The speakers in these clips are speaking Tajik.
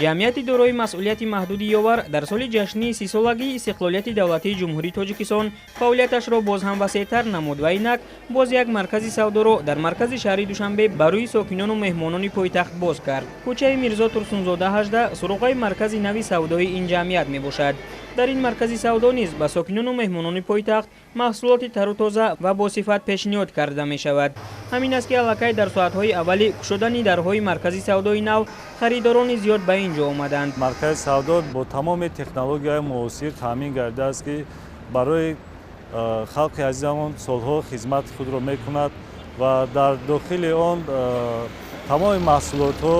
ҷамъияти дорои масъулияти маҳдуди ёВАР дар соли ҷашнии 30-солагии истиқлолияти давлатии ҷумҳурии Тоҷикистон фаъолияташро боз ҳам васеътар намуд ва инак боз як маркази савдоро дар маркази шаҳри Душанбе барои сокинону меҳмонони пойтахт боз кард. Кӯчаи Мирзо Турсунзода 18 суруғаи маркази нави савдои ин ҷамъият мебошад. дар ин маркази савдо низ ба сокинону меҳмонони пойтахт маҳсулоти тару тоза ва босифат пешниҳод карда мешавад. ҳамин аст ки аллакай дар соатҳои аввали кушодани дарҳои маркази савдои нав харидорони зиёд ба ин ҷо омаданд. Маркази савдо бо тамоми технологияи муосир таъмин гардидааст ки барои халқи азизамон солҳо хизмати худро мекунад ва дар дохили он тамоми маҳсулотҳо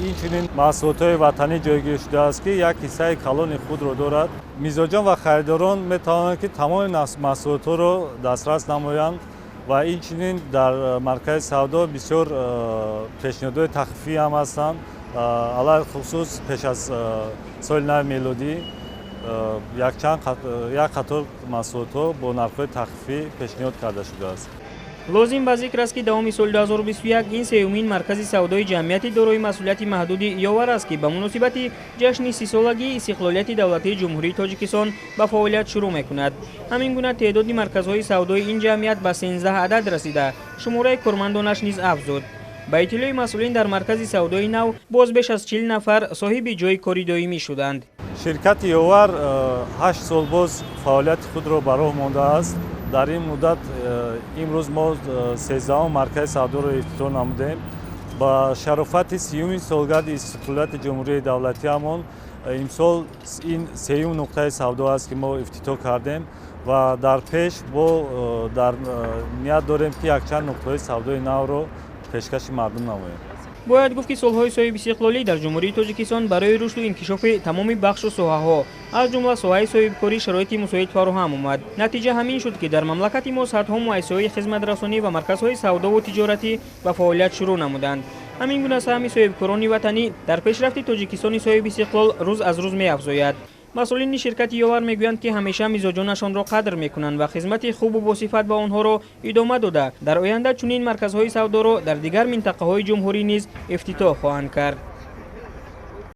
инчунин маҳсулотҳои ватанӣ ҷойгир шудааст ки як ҳиссаи калони худро дорад. Мизоҷон ва харидорон метавонанд ки тамоми маҳсулотҳоро дастрас намоянд ва инчунин дар маркази савдо бисёр пешниҳодҳои тахфифӣ ҳам ҳастанд. алахусус пеш аз соли нави мелодӣ як қатор маҳсулотҳо бо нархҳои тахфифӣ пешниҳод карда шудааст. лозим ба зикр аст ки давоми соли 2021 ин сеюмин маркази савдои ҷамъияти дорои масъулияти маҳдуди ёВАР аст ки ба муносибати ҷашни 30-солагии истиқлолияти давлатии ҷумҳурии Тоҷикистон ба фаъолият шурӯъ мекунад. ҳамин гуна теъдоди марказҳои савдои ин ҷамъият ба 13 адад расида, шумораи кормандонаш низ афзуд. ба иттилои масъулин дар маркази савдои нав боз беш аз 40 нафар соҳиби ҷойи кори доимӣ шуданд. Ширкати ёВАР 8 сол боз фаъолияти худро ба роҳ мондааст. дар ин муддат имрӯз мо 13 маркази савдоро ифтитоҳ намудем. ба шарофати 30 солгарди истиқлолияти ҷумҳурии давлатиамон имсол ин сеюм нуқтаи савдо аст ки мо ифтитоҳ кардем ва дар пеш мо дар ният дорем ки якчанд нуқтаҳои савдои навро пешкаши мардум намоем. бояд гуфт ки солҳои соҳиби истиқлолӣ дар ҷумҳурии Тоҷикистон барои рушду инкишофи тамоми бахшу соҳаҳо аз ҷумла соҳаи соҳибкорӣ шароити мусоид фароҳам омад. натиҷа ҳамин шуд ки дар мамлакати мо садҳо муассисаҳои хизматрасонӣ ва марказҳои савдову тиҷоратӣ ба фаъолият шурӯъ намуданд. ҳамин гуна саҳми соҳибкорони ватанӣ дар пешрафти Тоҷикистони соҳиби истиқлол рӯз аз рӯз меафзояд. масъулини ширкати ёВАР мегӯянд ки ҳамеша мизоҷонашонро қадр мекунанд ва хизмати хубу босифат ба онҳоро идома дода дар оянда чунин марказҳои савдоро дар дигар минтақаҳои ҷумҳурӣ низ ифтитоҳ хоҳанд кард.